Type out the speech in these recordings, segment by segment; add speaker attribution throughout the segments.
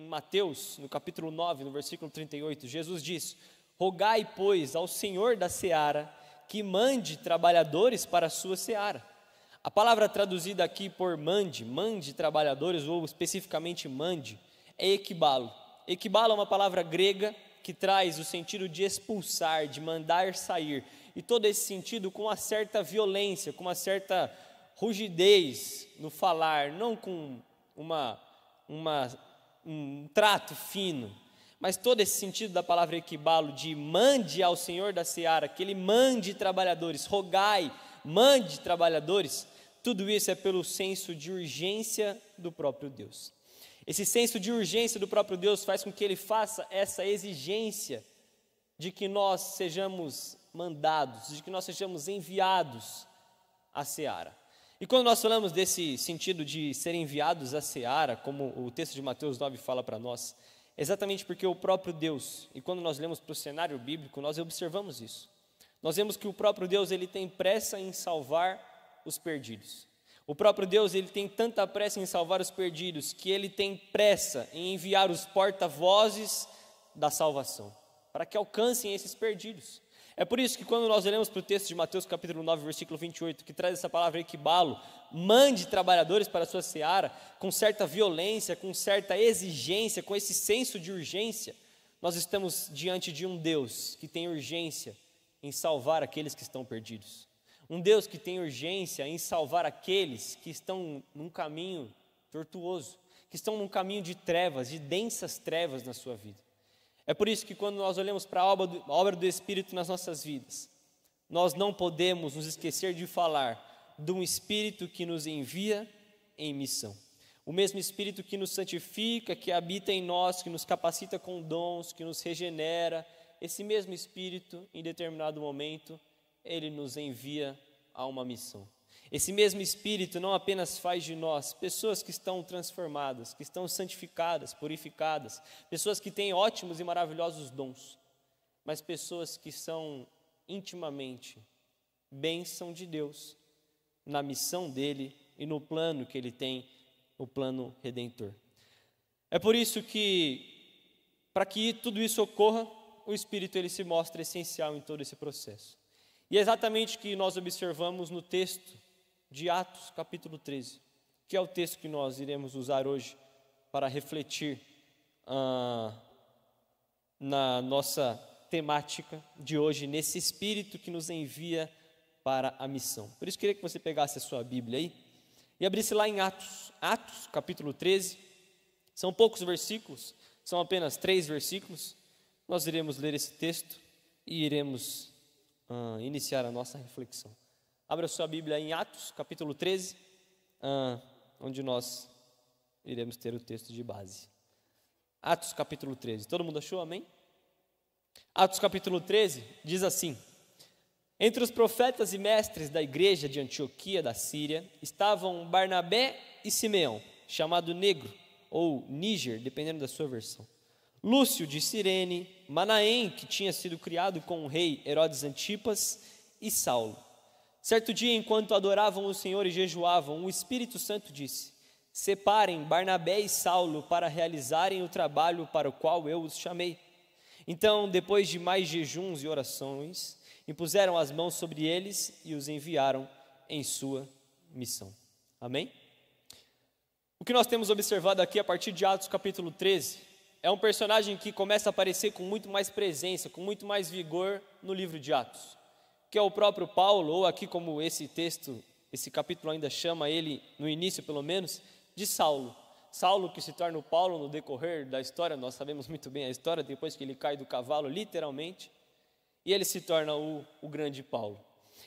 Speaker 1: Mateus, no capítulo 9, no versículo 38, Jesus diz: rogai, pois, ao Senhor da seara que mande trabalhadores para a sua seara. A palavra traduzida aqui por mande trabalhadores, ou especificamente mande, é equibalo. Equibalo é uma palavra grega que traz o sentido de expulsar, de mandar sair, e todo esse sentido com uma certa violência, com uma certa rugidez no falar, não com um trato fino, mas todo esse sentido da palavra equibalo, de mande ao Senhor da seara, que Ele mande trabalhadores, rogai, mande trabalhadores, tudo isso é pelo senso de urgência do próprio Deus. Esse senso de urgência do próprio Deus faz com que Ele faça essa exigência de que nós sejamos mandados, de que nós sejamos enviados à seara. E quando nós falamos desse sentido de ser enviados à seara, como o texto de Mateus 9 fala para nós, exatamente porque o próprio Deus, e quando nós lemos para o cenário bíblico, nós observamos isso. Nós vemos que o próprio Deus, Ele tem pressa em salvar os perdidos. O próprio Deus, Ele tem tanta pressa em salvar os perdidos, que Ele tem pressa em enviar os porta-vozes da salvação, para que alcancem esses perdidos. É por isso que quando nós olhamos para o texto de Mateus capítulo 9, versículo 28, que traz essa palavra equibalo, mande trabalhadores para a sua seara, com certa violência, com certa exigência, com esse senso de urgência, nós estamos diante de um Deus que tem urgência em salvar aqueles que estão perdidos. Um Deus que tem urgência em salvar aqueles que estão num caminho tortuoso, que estão num caminho de trevas, de densas trevas na sua vida. É por isso que quando nós olhamos para a obra do Espírito nas nossas vidas, nós não podemos nos esquecer de falar de um Espírito que nos envia em missão. O mesmo Espírito que nos santifica, que habita em nós, que nos capacita com dons, que nos regenera, esse mesmo Espírito, em determinado momento, Ele nos envia a uma missão. Esse mesmo Espírito não apenas faz de nós pessoas que estão transformadas, que estão santificadas, purificadas, pessoas que têm ótimos e maravilhosos dons, mas pessoas que são intimamente bênção de Deus, na missão dEle e no plano que Ele tem, o plano redentor. É por isso que, para que tudo isso ocorra, o Espírito ele se mostra essencial em todo esse processo. E é exatamente o que nós observamos no texto de Atos, capítulo 13, que é o texto que nós iremos usar hoje para refletir na nossa temática de hoje, nesse Espírito que nos envia para a missão. Por isso, eu queria que você pegasse a sua Bíblia aí e abrisse lá em Atos, capítulo 13. São poucos versículos, são apenas 3 versículos. Nós iremos ler esse texto e iremos iniciar a nossa reflexão. Abra sua Bíblia em Atos, capítulo 13, onde nós iremos ter o texto de base. Atos, capítulo 13. Todo mundo achou, amém? Atos, capítulo 13, diz assim: entre os profetas e mestres da igreja de Antioquia da Síria, estavam Barnabé e Simeão, chamado Negro, ou Níger, dependendo da sua versão, Lúcio de Cirene, Manaém, que tinha sido criado com o rei Herodes Antipas, e Saulo. Certo dia, enquanto adoravam o Senhor e jejuavam, o Espírito Santo disse: separem Barnabé e Saulo para realizarem o trabalho para o qual eu os chamei. Então, depois de mais jejuns e orações, impuseram as mãos sobre eles e os enviaram em sua missão. Amém? O que nós temos observado aqui a partir de Atos capítulo 13 é um personagem que começa a aparecer com muito mais presença, com muito mais vigor no livro de Atos, que é o próprio Paulo, ou aqui como esse texto, esse capítulo ainda chama ele, no início pelo menos, de Saulo. Saulo que se torna o Paulo no decorrer da história, nós sabemos muito bem a história, depois que ele cai do cavalo, literalmente, e ele se torna o grande Paulo.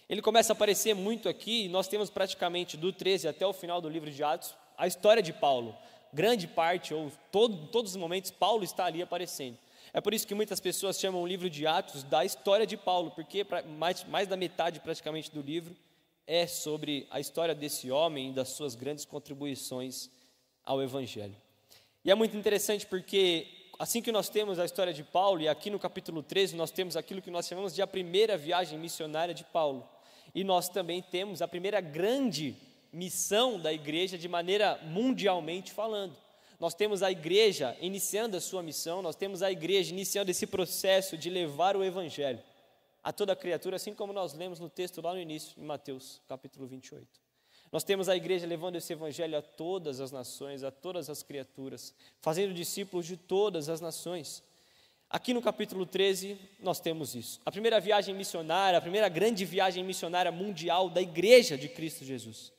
Speaker 1: Ele começa a aparecer muito aqui, e nós temos praticamente do 13 até o final do livro de Atos, a história de Paulo. Grande parte, ou todos os momentos, Paulo está ali aparecendo. É por isso que muitas pessoas chamam o livro de Atos da história de Paulo, porque mais da metade praticamente do livro é sobre a história desse homem e das suas grandes contribuições ao Evangelho. E é muito interessante porque assim que nós temos a história de Paulo, e aqui no capítulo 13 nós temos aquilo que nós chamamos de a primeira viagem missionária de Paulo, e nós também temos a primeira grande missão da igreja de maneira mundialmente falando. nós temos a igreja iniciando a sua missão, nós temos a igreja iniciando esse processo de levar o evangelho a toda criatura, assim como nós lemos no texto lá no início, em Mateus, capítulo 28. Nós temos a igreja levando esse evangelho a todas as nações, a todas as criaturas, fazendo discípulos de todas as nações. Aqui no capítulo 13, nós temos isso. A primeira viagem missionária, a primeira grande viagem missionária mundial da igreja de Cristo Jesus.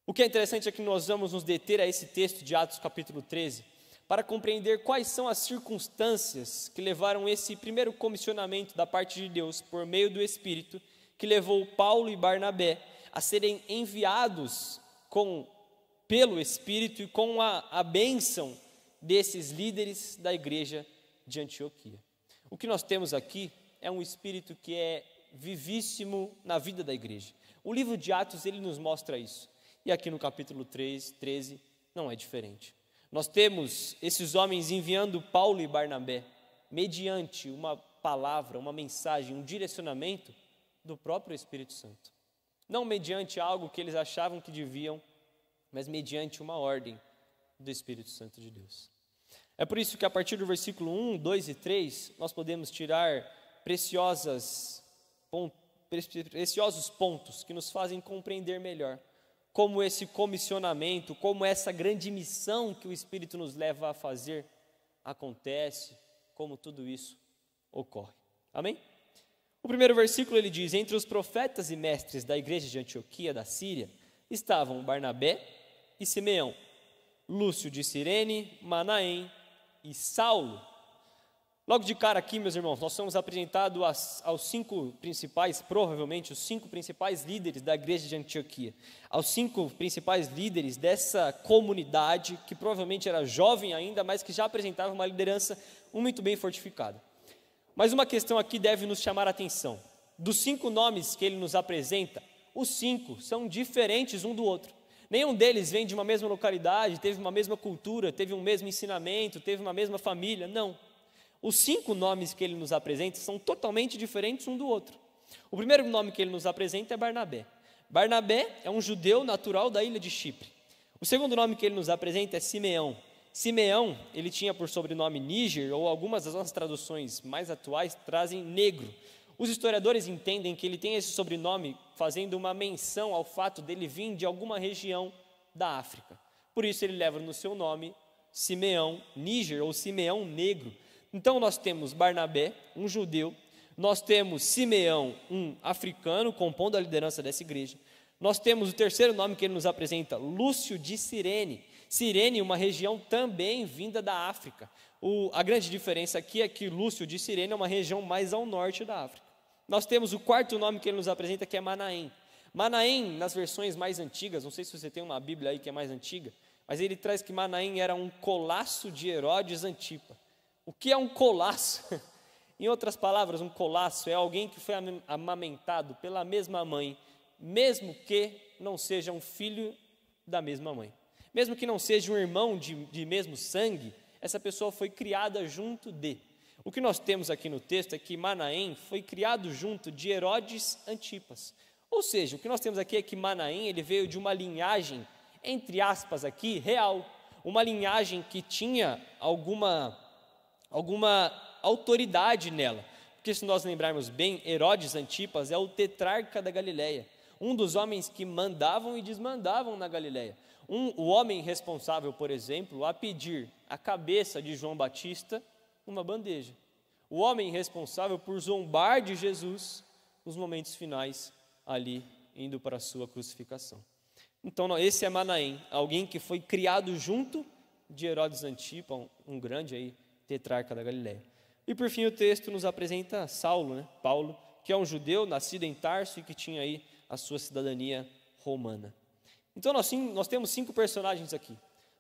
Speaker 1: O que é interessante é que nós vamos nos deter a esse texto de Atos capítulo 13, para compreender quais são as circunstâncias que levaram esse primeiro comissionamento da parte de Deus, por meio do Espírito, que levou Paulo e Barnabé a serem enviados pelo Espírito e com a bênção desses líderes da igreja de Antioquia. O que nós temos aqui é um Espírito que é vivíssimo na vida da igreja. O livro de Atos, ele nos mostra isso. E aqui no capítulo 13, não é diferente. Nós temos esses homens enviando Paulo e Barnabé, mediante uma palavra, uma mensagem, um direcionamento do próprio Espírito Santo. Não mediante algo que eles achavam que deviam, mas mediante uma ordem do Espírito Santo de Deus. É por isso que a partir do versículo 1, 2 e 3, nós podemos tirar preciosos pontos que nos fazem compreender melhor como esse comissionamento, como essa grande missão que o Espírito nos leva a fazer acontece, como tudo isso ocorre. Amém? O primeiro versículo ele diz: entre os profetas e mestres da igreja de Antioquia da Síria estavam Barnabé e Simeão, Lúcio de Cirene, Manaém e Saulo. Logo de cara aqui, meus irmãos, nós somos apresentados aos 5 principais, provavelmente os 5 principais líderes da igreja de Antioquia, aos 5 principais líderes dessa comunidade, que provavelmente era jovem ainda, mas que já apresentava uma liderança muito bem fortificada. Mas uma questão aqui deve nos chamar a atenção. Dos 5 nomes que ele nos apresenta, os 5 são diferentes um do outro. Nenhum deles vem de uma mesma localidade, teve uma mesma cultura, teve um mesmo ensinamento, teve uma mesma família, não. Os 5 nomes que ele nos apresenta são totalmente diferentes um do outro. O primeiro nome que ele nos apresenta é Barnabé. Barnabé é um judeu natural da ilha de Chipre. O segundo nome que ele nos apresenta é Simeão. Simeão, ele tinha por sobrenome Níger, ou algumas das nossas traduções mais atuais trazem negro. Os historiadores entendem que ele tem esse sobrenome fazendo uma menção ao fato dele vir de alguma região da África. Por isso ele leva no seu nome Simeão Níger, ou Simeão Negro. Então nós temos Barnabé, um judeu, nós temos Simeão, um africano, compondo a liderança dessa igreja. Nós temos o terceiro nome que ele nos apresenta, Lúcio de Cirene. Cirene, uma região também vinda da África. A grande diferença aqui é que Lúcio de Cirene é uma região mais ao norte da África. Nós temos o quarto nome que ele nos apresenta, que é Manaém. Manaém, nas versões mais antigas, não sei se você tem uma Bíblia aí que é mais antiga, mas ele traz que Manaém era um colasso de Herodes Antipa. O que é um colasso? Em outras palavras, um colasso é alguém que foi amamentado pela mesma mãe, mesmo que não seja um filho da mesma mãe. Mesmo que não seja um irmão de mesmo sangue, essa pessoa foi criada junto de. O que nós temos aqui no texto é que Manaém foi criado junto de Herodes Antipas. Ou seja, o que nós temos aqui é que Manaém ele veio de uma linhagem, entre aspas aqui, real. Uma linhagem que tinha alguma autoridade nela. Porque se nós lembrarmos bem, Herodes Antipas é o tetrarca da Galileia, um dos homens que mandavam e desmandavam na Galileia. O homem responsável, por exemplo, a pedir a cabeça de João Batista numa bandeja. O homem responsável por zombar de Jesus nos momentos finais, ali, indo para a sua crucificação. Então, esse é Manaém, alguém que foi criado junto de Herodes Antipas, um grande aí, tetrarca da Galileia. E por fim o texto nos apresenta Saulo, Paulo, que é um judeu nascido em Tarso e que tinha aí a sua cidadania romana. Então nós temos 5 personagens aqui.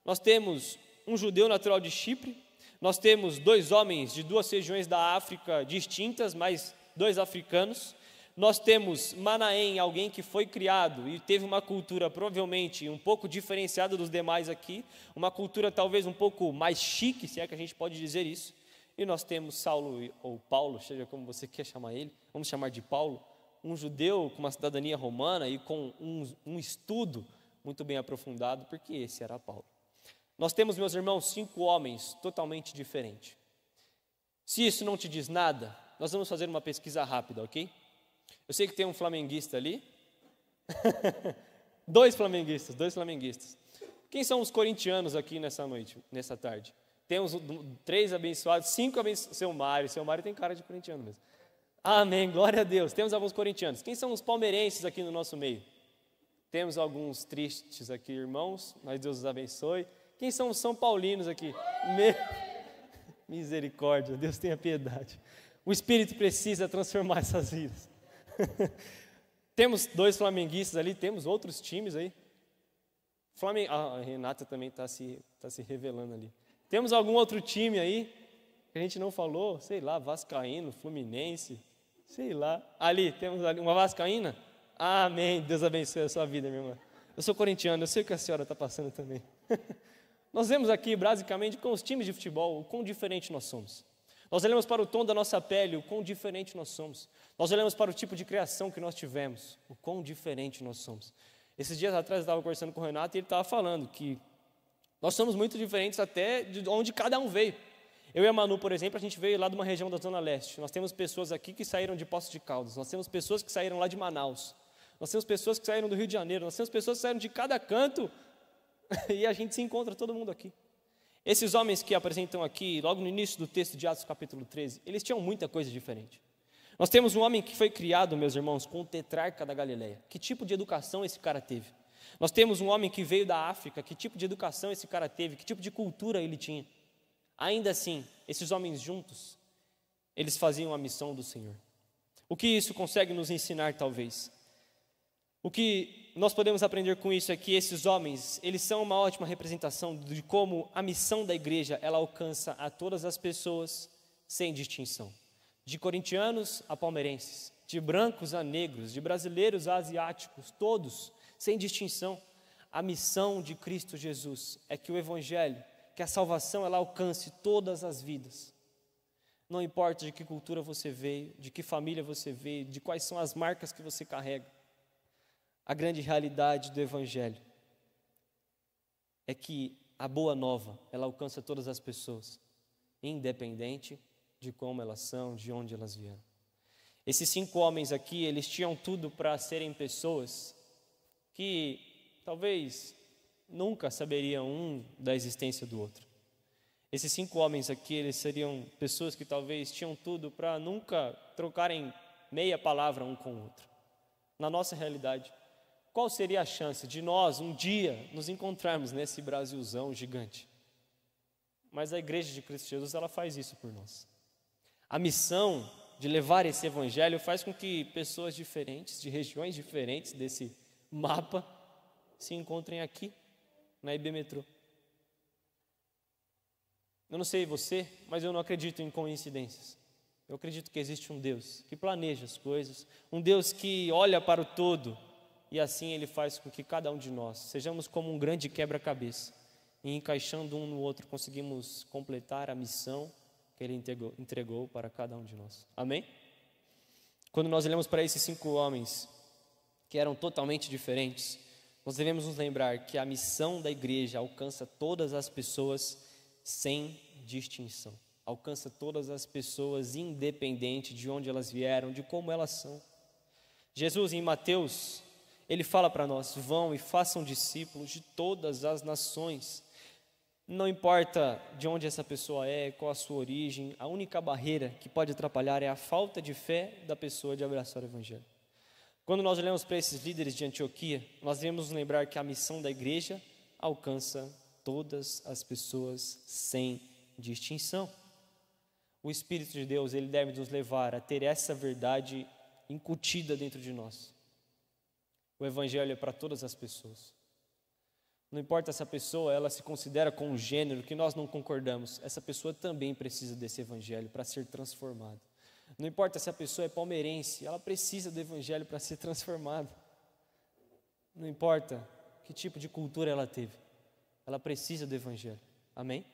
Speaker 1: Nós temos um judeu natural de Chipre, nós temos 2 homens de 2 regiões da África distintas, mais 2 africanos. Nós temos Manaém, alguém que foi criado e teve uma cultura provavelmente um pouco diferenciada dos demais aqui, uma cultura talvez um pouco mais chique, se é que a gente pode dizer isso. E nós temos Saulo, ou Paulo, seja como você quer chamar ele, vamos chamar de Paulo, um judeu com uma cidadania romana e com um estudo muito bem aprofundado, porque esse era Paulo. Nós temos, meus irmãos, 5 homens totalmente diferentes. Se isso não te diz nada, nós vamos fazer uma pesquisa rápida, ok? Eu sei que tem um flamenguista ali. 2 flamenguistas. Quem são os corintianos aqui nessa noite, nessa tarde? Temos 3 abençoados, 5 abençoados. Seu Mário tem cara de corintiano mesmo. Amém, glória a Deus. Temos alguns corintianos. Quem são os palmeirenses aqui no nosso meio? Temos alguns tristes aqui, irmãos, mas Deus os abençoe. Quem são os são paulinos aqui? Misericórdia, Deus tenha piedade. O Espírito precisa transformar essas vidas. Temos 2 flamenguistas ali, temos outros times aí. A Renata também está se revelando ali. Temos algum outro time aí que a gente não falou? Sei lá, vascaíno, fluminense, sei lá. Ali, temos ali uma vascaína? Amém, Deus abençoe a sua vida, minha irmã. Eu sou corintiano, eu sei o que a senhora está passando também. Nós vemos aqui, basicamente, com os times de futebol, o quão diferente nós somos. Nós olhamos para o tom da nossa pele, o quão diferente nós somos. Nós olhamos para o tipo de criação que nós tivemos, o quão diferente nós somos. Esses dias atrás eu estava conversando com o Renato e ele estava falando que nós somos muito diferentes até de onde cada um veio. Eu e a Manu, por exemplo, a gente veio lá de uma região da Zona Leste. Nós temos pessoas aqui que saíram de Poços de Caldas, nós temos pessoas que saíram lá de Manaus, nós temos pessoas que saíram do Rio de Janeiro, nós temos pessoas que saíram de cada canto e a gente se encontra todo mundo aqui. Esses homens que apresentam aqui, logo no início do texto de Atos capítulo 13, eles tinham muita coisa diferente. Nós temos um homem que foi criado, meus irmãos, com o tetrarca da Galileia. Que tipo de educação esse cara teve? Nós temos um homem que veio da África. Que tipo de educação esse cara teve? Que tipo de cultura ele tinha? Ainda assim, esses homens juntos, eles faziam a missão do Senhor. O que isso consegue nos ensinar, talvez? O que nós podemos aprender com isso é que esses homens, eles são uma ótima representação de como a missão da igreja, ela alcança a todas as pessoas sem distinção. De corintianos a palmeirenses, de brancos a negros, de brasileiros a asiáticos, todos, sem distinção. A missão de Cristo Jesus é que o evangelho, que a salvação, ela alcance todas as vidas. Não importa de que cultura você veio, de que família você veio, de quais são as marcas que você carrega. A grande realidade do evangelho é que a boa nova, ela alcança todas as pessoas, independente de como elas são, de onde elas vieram. Esses 5 homens aqui, eles tinham tudo para serem pessoas que talvez nunca saberiam um da existência do outro. Esses 5 homens aqui, eles seriam pessoas que talvez tinham tudo para nunca trocarem meia palavra um com o outro. Na nossa realidade, qual seria a chance de nós um dia nos encontrarmos nesse Brasilzão gigante? Mas a igreja de Cristo Jesus, ela faz isso por nós. A missão de levar esse evangelho faz com que pessoas diferentes, de regiões diferentes desse mapa, se encontrem aqui, na IB Metrô. Eu não sei você, mas eu não acredito em coincidências. Eu acredito que existe um Deus que planeja as coisas, um Deus que olha para o todo, e assim Ele faz com que cada um de nós sejamos como um grande quebra-cabeça, e encaixando um no outro conseguimos completar a missão que Ele entregou para cada um de nós. Amém? Quando nós olhamos para esses 5 homens que eram totalmente diferentes, nós devemos nos lembrar que a missão da igreja alcança todas as pessoas sem distinção. Alcança todas as pessoas independente de onde elas vieram, de como elas são. Jesus, em Mateus, Ele fala para nós: vão e façam discípulos de todas as nações. Não importa de onde essa pessoa é, qual a sua origem, a única barreira que pode atrapalhar é a falta de fé da pessoa de abraçar o evangelho. Quando nós olhamos para esses líderes de Antioquia, nós devemos nos lembrar que a missão da igreja alcança todas as pessoas sem distinção. O Espírito de Deus, Ele deve nos levar a ter essa verdade incutida dentro de nós. O evangelho é para todas as pessoas. Não importa se a pessoa, ela se considera com um gênero que nós não concordamos, essa pessoa também precisa desse evangelho para ser transformada. Não importa se a pessoa é palmeirense, ela precisa do evangelho para ser transformada. Não importa que tipo de cultura ela teve, ela precisa do evangelho. Amém?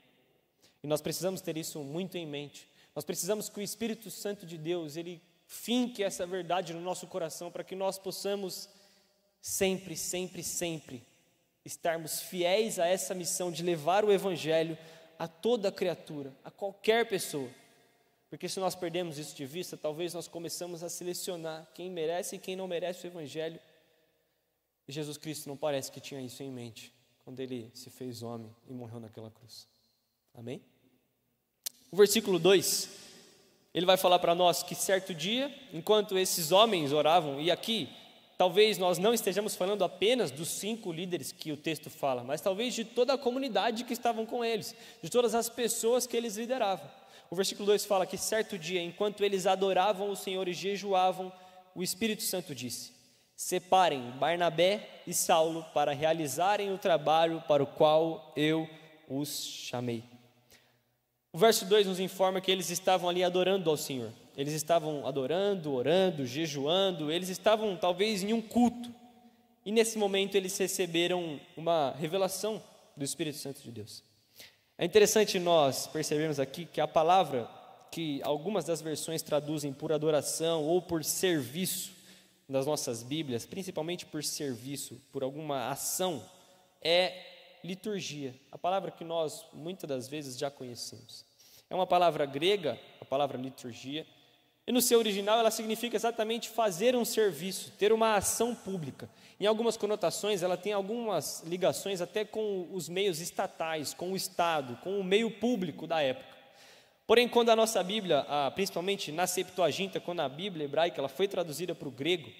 Speaker 1: E nós precisamos ter isso muito em mente. Nós precisamos que o Espírito Santo de Deus, Ele finque essa verdade no nosso coração, para que nós possamos sempre, sempre, sempre estarmos fiéis a essa missão de levar o Evangelho a toda criatura, a qualquer pessoa. Porque se nós perdemos isso de vista, talvez nós começamos a selecionar quem merece e quem não merece o Evangelho. E Jesus Cristo não parece que tinha isso em mente quando Ele se fez homem e morreu naquela cruz. Amém? O versículo 2, ele vai falar para nós que certo dia, enquanto esses homens oravam, e aqui talvez nós não estejamos falando apenas dos 5 líderes que o texto fala, mas talvez de toda a comunidade que estavam com eles, de todas as pessoas que eles lideravam. O versículo 2 fala que certo dia, enquanto eles adoravam o Senhor e jejuavam, o Espírito Santo disse: separem Barnabé e Saulo para realizarem o trabalho para o qual eu os chamei. O verso 2 nos informa que eles estavam ali adorando ao Senhor. Eles estavam adorando, orando, jejuando, eles estavam talvez em um culto. E nesse momento eles receberam uma revelação do Espírito Santo de Deus. É interessante nós percebermos aqui que a palavra que algumas das versões traduzem por adoração ou por serviço das nossas Bíblias, principalmente por serviço, por alguma ação, é liturgia, a palavra que nós muitas das vezes já conhecemos. É uma palavra grega, a palavra liturgia, e no seu original ela significa exatamente fazer um serviço, ter uma ação pública. Em algumas conotações ela tem algumas ligações até com os meios estatais, com o Estado, com o meio público da época. Porém, quando a nossa Bíblia, principalmente na Septuaginta, quando a Bíblia hebraica ela foi traduzida para o grego,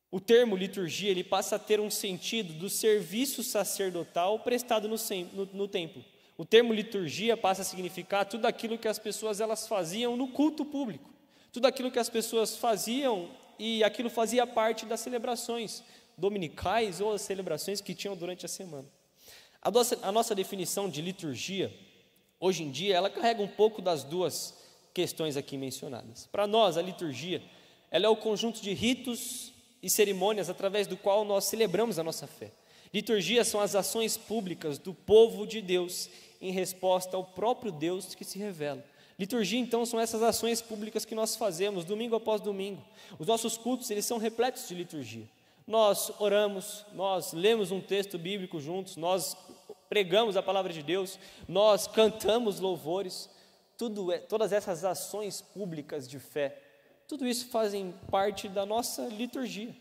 Speaker 1: o termo liturgia ele passa a ter um sentido do serviço sacerdotal prestado no templo. O termo liturgia passa a significar tudo aquilo que as pessoas elas faziam no culto público, tudo aquilo que as pessoas faziam e aquilo fazia parte das celebrações dominicais ou as celebrações que tinham durante a semana. A nossa definição de liturgia, hoje em dia, ela carrega um pouco das duas questões aqui mencionadas. Para nós, a liturgia, ela é o conjunto de ritos e cerimônias através do qual nós celebramos a nossa fé. Liturgia são as ações públicas do povo de Deus em resposta ao próprio Deus que se revela. Liturgia, então, são essas ações públicas que nós fazemos domingo após domingo. Os nossos cultos, eles são repletos de liturgia. Nós oramos, nós lemos um texto bíblico juntos, nós pregamos a palavra de Deus, nós cantamos louvores, todas essas ações públicas de fé, tudo isso fazem parte da nossa liturgia.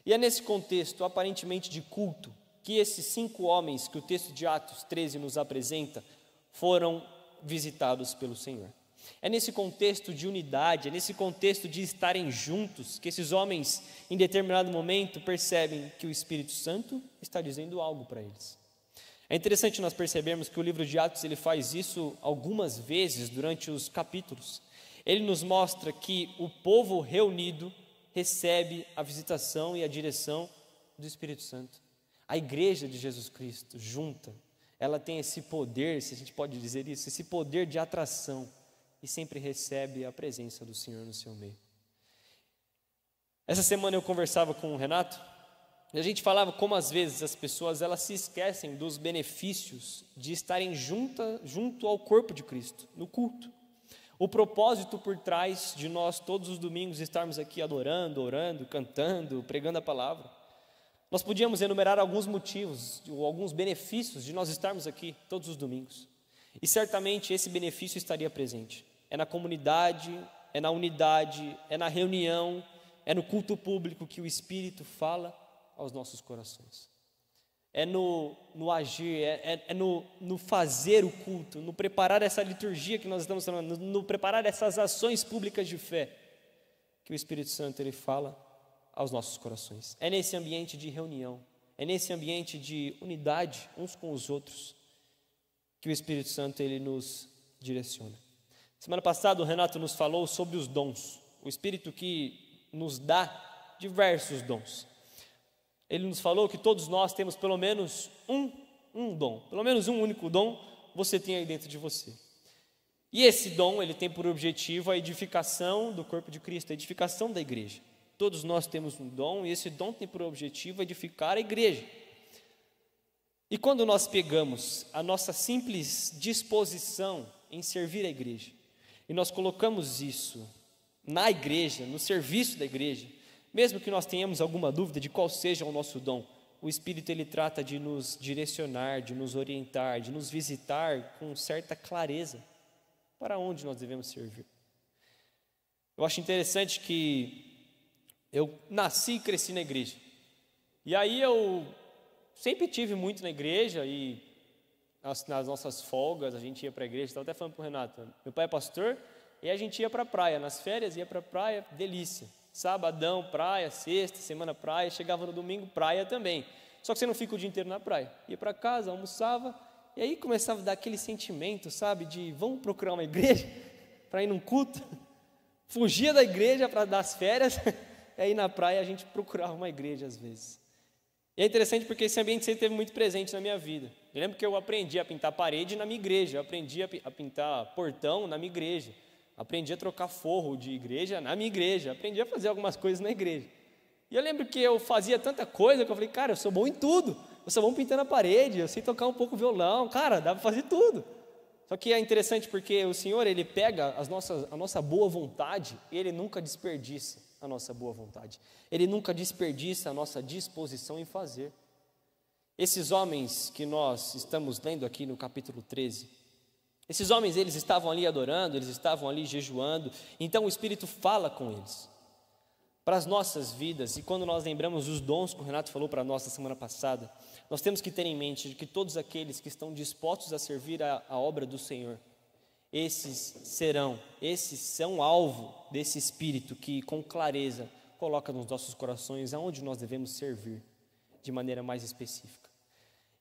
Speaker 1: E é nesse contexto, aparentemente de culto, que esses 5 homens que o texto de Atos 13 nos apresenta, foram visitados pelo Senhor. É nesse contexto de unidade, é nesse contexto de estarem juntos, que esses homens, em determinado momento, percebem que o Espírito Santo está dizendo algo para eles. É interessante nós percebermos que o livro de Atos ele faz isso algumas vezes durante os capítulos. Ele nos mostra que o povo reunido recebe a visitação e a direção do Espírito Santo. A igreja de Jesus Cristo, junta, ela tem esse poder, se a gente pode dizer isso, esse poder de atração e sempre recebe a presença do Senhor no seu meio. Essa semana eu conversava com o Renato e a gente falava como às vezes as pessoas elas se esquecem dos benefícios de estarem junto ao corpo de Cristo, no culto. O propósito por trás de nós todos os domingos estarmos aqui adorando, orando, cantando, pregando a palavra. Nós podíamos enumerar alguns motivos, ou alguns benefícios de nós estarmos aqui todos os domingos. E certamente esse benefício estaria presente. É na comunidade, é na unidade, é na reunião, é no culto público que o Espírito fala aos nossos corações. É no agir, no fazer o culto, no preparar essa liturgia que nós estamos falando, no preparar essas ações públicas de fé, que o Espírito Santo ele fala aos nossos corações. É nesse ambiente de reunião, é nesse ambiente de unidade uns com os outros, que o Espírito Santo ele nos direciona. Semana passada o Renato nos falou sobre os dons, o Espírito que nos dá diversos dons. Ele nos falou que todos nós temos pelo menos um dom, pelo menos um único dom você tem aí dentro de você. E esse dom, ele tem por objetivo a edificação do corpo de Cristo, a edificação da igreja. Todos nós temos um dom e esse dom tem por objetivo edificar a igreja. E quando nós pegamos a nossa simples disposição em servir a igreja, e nós colocamos isso na igreja, no serviço da igreja, mesmo que nós tenhamos alguma dúvida de qual seja o nosso dom, o Espírito ele trata de nos direcionar, de nos orientar, de nos visitar com certa clareza para onde nós devemos servir. Eu acho interessante que eu nasci e cresci na igreja. E aí eu sempre tive muito na igreja e nas nossas folgas a gente ia para a igreja. Estava até falando para o Renato, meu pai é pastor e a gente ia para a praia. Nas férias ia para a praia, delícia. Sabadão, praia, sexta, semana praia, chegava no domingo, praia também. Só que você não fica o dia inteiro na praia. Ia para casa, almoçava, e aí começava a dar aquele sentimento, sabe, de vamos procurar uma igreja para ir num culto. Fugia da igreja para dar as férias, e aí na praia a gente procurava uma igreja às vezes. E é interessante porque esse ambiente sempre esteve muito presente na minha vida. Eu lembro que eu aprendi a pintar parede na minha igreja, eu aprendi a pintar portão na minha igreja, aprendi a trocar forro de igreja na minha igreja, aprendi a fazer algumas coisas na igreja. E eu lembro que eu fazia tanta coisa que eu falei, cara, eu sou bom em tudo. Eu sou bom pintando a parede, eu sei tocar um pouco violão, cara, dá para fazer tudo. Só que é interessante porque o Senhor, Ele pega a nossa boa vontade e Ele nunca desperdiça a nossa boa vontade. Ele nunca desperdiça a nossa disposição em fazer. Esses homens que nós estamos lendo aqui no capítulo 13, esses homens, eles estavam ali adorando, eles estavam ali jejuando, então o Espírito fala com eles. Para as nossas vidas, e quando nós lembramos os dons que o Renato falou para nós na semana passada, nós temos que ter em mente que todos aqueles que estão dispostos a servir a obra do Senhor, esses são alvo desse Espírito que com clareza coloca nos nossos corações aonde nós devemos servir de maneira mais específica.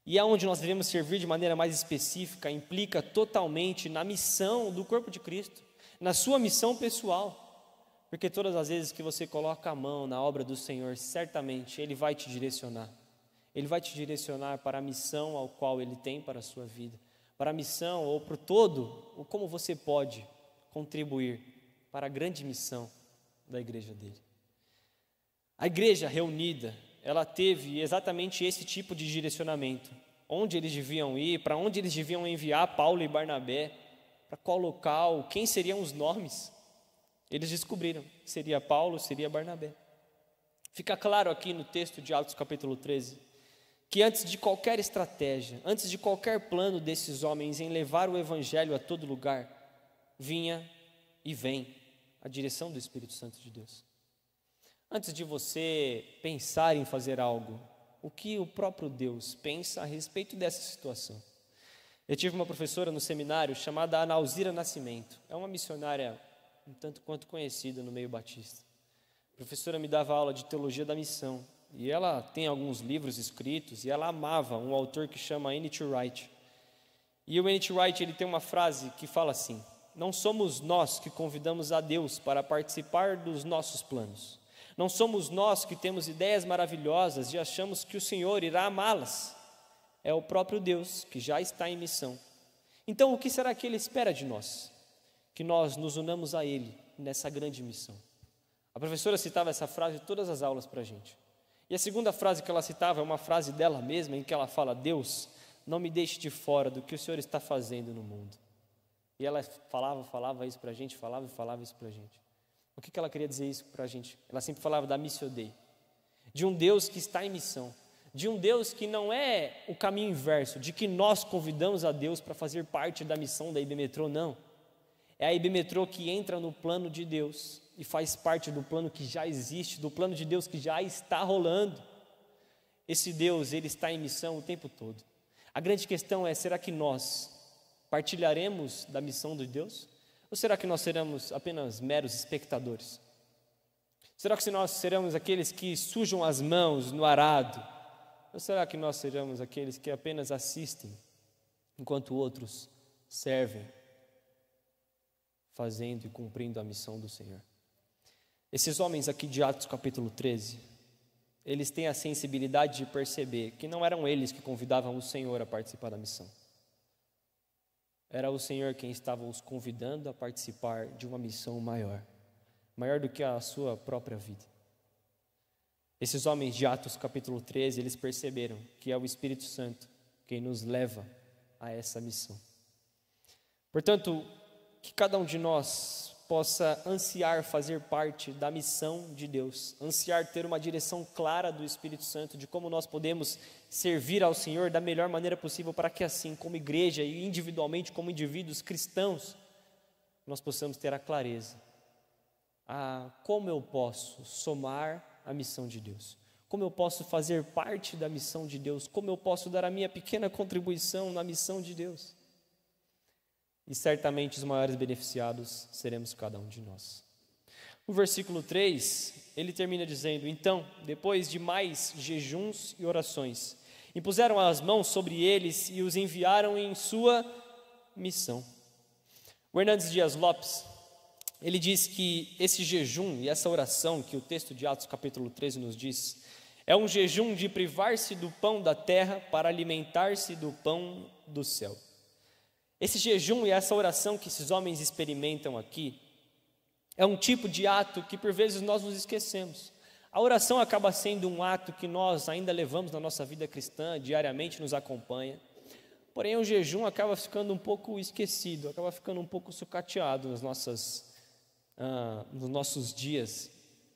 Speaker 1: E aonde nós devemos servir de maneira mais específica implica totalmente na missão do corpo de Cristo, na sua missão pessoal. Porque todas as vezes que você coloca a mão na obra do Senhor, certamente Ele vai te direcionar. Ele vai te direcionar para a missão ao qual Ele tem para a sua vida. Para a missão ou para o todo, ou como você pode contribuir para a grande missão da igreja dele. A igreja reunida, ela teve exatamente esse tipo de direcionamento. Onde eles deviam ir, para onde eles deviam enviar Paulo e Barnabé, para qual local, quem seriam os nomes. Eles descobriram que seria Paulo, seria Barnabé. Fica claro aqui no texto de Atos capítulo 13, que antes de qualquer estratégia, antes de qualquer plano desses homens em levar o evangelho a todo lugar, vinha e vem a direção do Espírito Santo de Deus. Antes de você pensar em fazer algo, o que o próprio Deus pensa a respeito dessa situação? Eu tive uma professora no seminário chamada Analzira Nascimento, é uma missionária um tanto quanto conhecida no meio batista. A professora me dava aula de teologia da missão, e ela tem alguns livros escritos, e ela amava um autor que chama N.T. Wright. E o N.T. Wright, ele tem uma frase que fala assim: não somos nós que convidamos a Deus para participar dos nossos planos. Não somos nós que temos ideias maravilhosas e achamos que o Senhor irá amá-las. É o próprio Deus que já está em missão. Então, o que será que Ele espera de nós? Que nós nos unamos a Ele nessa grande missão. A professora citava essa frase em todas as aulas para a gente. E a segunda frase que ela citava é uma frase dela mesma, em que ela fala: Deus, não me deixe de fora do que o Senhor está fazendo no mundo. E ela falava isso para a gente, falava isso para a gente. O que ela queria dizer isso para a gente? Ela sempre falava da Missio Dei, de um Deus que está em missão, de um Deus que não é o caminho inverso, de que nós convidamos a Deus para fazer parte da missão da IBMetrô, não. É a IBMetrô que entra no plano de Deus e faz parte do plano que já existe, do plano de Deus que já está rolando. Esse Deus, Ele está em missão o tempo todo. A grande questão é, será que nós partilharemos da missão de Deus? Ou será que nós seremos apenas meros espectadores? Será que nós seremos aqueles que sujam as mãos no arado? Ou será que nós seremos aqueles que apenas assistem, enquanto outros servem, fazendo e cumprindo a missão do Senhor? Esses homens aqui de Atos capítulo 13, eles têm a sensibilidade de perceber que não eram eles que convidavam o Senhor a participar da missão. Era o Senhor quem estava os convidando a participar de uma missão maior do que a sua própria vida. Esses homens de Atos capítulo 13, eles perceberam que é o Espírito Santo quem nos leva a essa missão. Portanto, que cada um de nós possa ansiar fazer parte da missão de Deus, ansiar ter uma direção clara do Espírito Santo, de como nós podemos servir ao Senhor da melhor maneira possível, para que assim, como igreja e individualmente como indivíduos cristãos, nós possamos ter a clareza, como eu posso somar a missão de Deus, como eu posso fazer parte da missão de Deus, como eu posso dar a minha pequena contribuição na missão de Deus. E certamente os maiores beneficiados seremos cada um de nós. O versículo 3, ele termina dizendo: então, depois de mais jejuns e orações, impuseram as mãos sobre eles e os enviaram em sua missão. O Hernandes Dias Lopes, ele diz que esse jejum e essa oração que o texto de Atos capítulo 13 nos diz, é um jejum de privar-se do pão da terra para alimentar-se do pão do céu. Esse jejum e essa oração que esses homens experimentam aqui, é um tipo de ato que por vezes nós nos esquecemos. A oração acaba sendo um ato que nós ainda levamos na nossa vida cristã, diariamente nos acompanha. Porém, o jejum acaba ficando um pouco esquecido, acaba ficando um pouco sucateado nos nossos dias,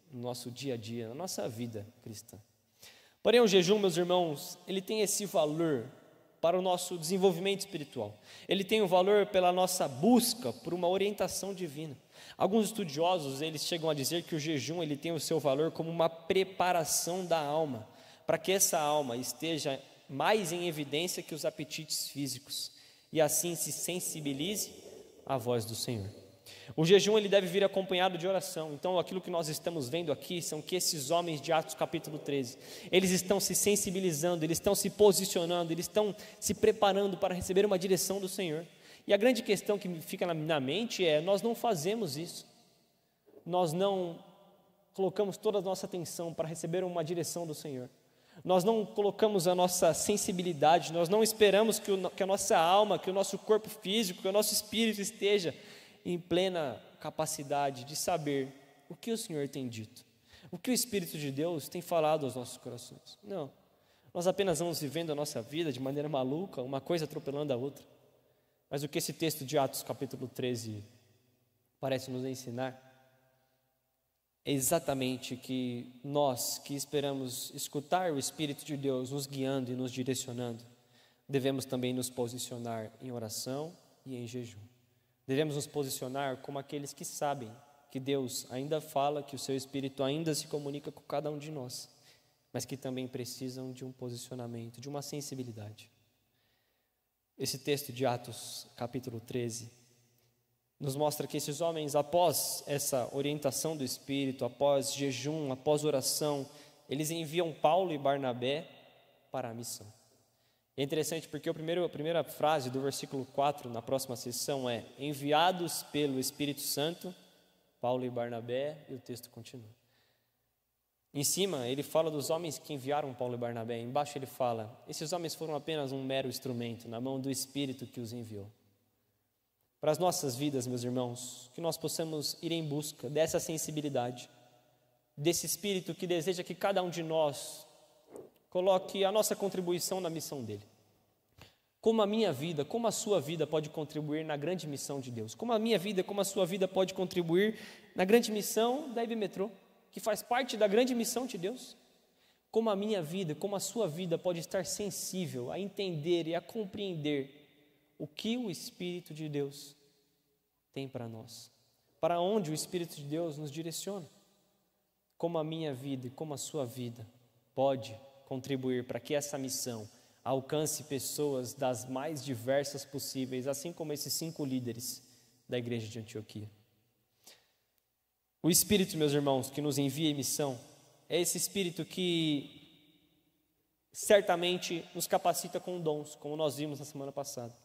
Speaker 1: no nosso dia a dia, na nossa vida cristã. Porém, o jejum, meus irmãos, ele tem esse valor para o nosso desenvolvimento espiritual. Ele tem um valor pela nossa busca por uma orientação divina. Alguns estudiosos, eles chegam a dizer que o jejum, ele tem o seu valor como uma preparação da alma, para que essa alma esteja mais em evidência que os apetites físicos, e assim se sensibilize à voz do Senhor. O jejum, ele deve vir acompanhado de oração. Então, aquilo que nós estamos vendo aqui são que esses homens de Atos capítulo 13, eles estão se sensibilizando, eles estão se posicionando, eles estão se preparando para receber uma direção do Senhor. E a grande questão que me fica na mente é: nós não fazemos isso, nós não colocamos toda a nossa atenção para receber uma direção do Senhor, nós não colocamos a nossa sensibilidade, nós não esperamos que a nossa alma, que o nosso corpo físico, que o nosso espírito esteja em plena capacidade de saber o que o Senhor tem dito, o que o Espírito de Deus tem falado aos nossos corações. Não, nós apenas vamos vivendo a nossa vida de maneira maluca, uma coisa atropelando a outra. Mas o que esse texto de Atos capítulo 13 parece nos ensinar é exatamente que nós que esperamos escutar o Espírito de Deus nos guiando e nos direcionando, devemos também nos posicionar em oração e em jejum. Devemos nos posicionar como aqueles que sabem que Deus ainda fala, que o seu Espírito ainda se comunica com cada um de nós, mas que também precisam de um posicionamento, de uma sensibilidade. Esse texto de Atos, capítulo 13, nos mostra que esses homens, após essa orientação do Espírito, após jejum, após oração, eles enviam Paulo e Barnabé para a missão. É interessante porque a primeira frase do versículo 4, na próxima sessão, é: enviados pelo Espírito Santo, Paulo e Barnabé, e o texto continua. Em cima, ele fala dos homens que enviaram Paulo e Barnabé. Embaixo ele fala: esses homens foram apenas um mero instrumento na mão do Espírito que os enviou. Para as nossas vidas, meus irmãos, que nós possamos ir em busca dessa sensibilidade, desse Espírito que deseja que cada um de nós coloque a nossa contribuição na missão dele. Como a minha vida, como a sua vida pode contribuir na grande missão de Deus? Como a minha vida, como a sua vida pode contribuir na grande missão da IBMetrô, que faz parte da grande missão de Deus? Como a minha vida, como a sua vida pode estar sensível a entender e a compreender o que o Espírito de Deus tem para nós? Para onde o Espírito de Deus nos direciona? Como a minha vida e como a sua vida pode contribuir para que essa missão alcance pessoas das mais diversas possíveis, assim como esses 5 líderes da igreja de Antioquia. O Espírito, meus irmãos, que nos envia em missão, é esse Espírito que certamente nos capacita com dons, como nós vimos na semana passada.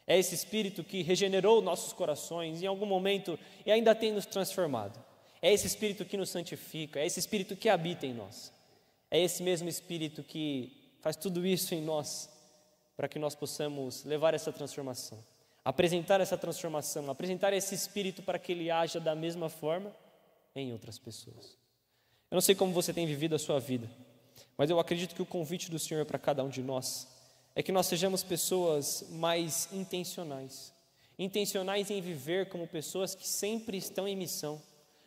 Speaker 1: É esse Espírito que regenerou nossos corações em algum momento e ainda tem nos transformado. É esse Espírito que nos santifica, é esse Espírito que habita em nós. É esse mesmo Espírito que faz tudo isso em nós, para que nós possamos levar essa transformação, apresentar essa transformação, apresentar esse Espírito para que ele haja da mesma forma em outras pessoas. Eu não sei como você tem vivido a sua vida, mas eu acredito que o convite do Senhor para cada um de nós é que nós sejamos pessoas mais intencionais intencionais em viver como pessoas que sempre estão em missão,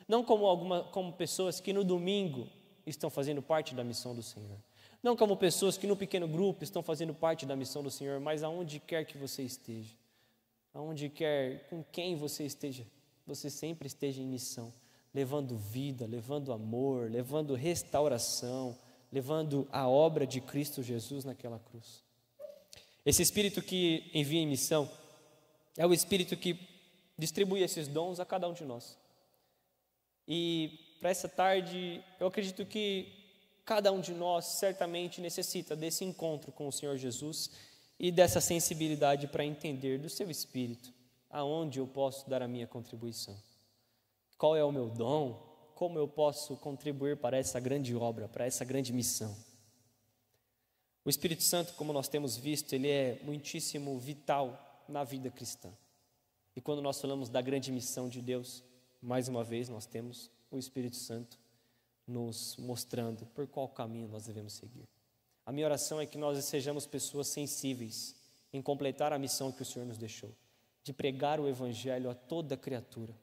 Speaker 1: não como pessoas que no domingo estão fazendo parte da missão do Senhor, não como pessoas que no pequeno grupo estão fazendo parte da missão do Senhor, mas aonde quer que você esteja, aonde quer, com quem você esteja, você sempre esteja em missão, levando vida, levando amor, levando restauração, levando a obra de Cristo Jesus naquela cruz. Esse Espírito que envia em missão é o Espírito que distribui esses dons a cada um de nós. E para essa tarde, eu acredito que cada um de nós certamente necessita desse encontro com o Senhor Jesus e dessa sensibilidade para entender do seu Espírito, aonde eu posso dar a minha contribuição. Qual é o meu dom? Como eu posso contribuir para essa grande obra, para essa grande missão? O Espírito Santo, como nós temos visto, ele é muitíssimo vital na vida cristã. E quando nós falamos da grande missão de Deus, mais uma vez nós temos o Espírito Santo nos mostrando por qual caminho nós devemos seguir. A minha oração é que nós sejamos pessoas sensíveis em completar a missão que o Senhor nos deixou, de pregar o Evangelho a toda criatura.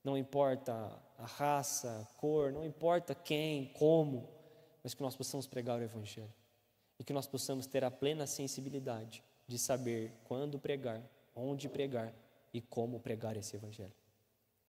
Speaker 1: Não importa a raça, a cor, não importa quem, como, mas que nós possamos pregar o Evangelho. E que nós possamos ter a plena sensibilidade de saber quando pregar, onde pregar e como pregar esse Evangelho.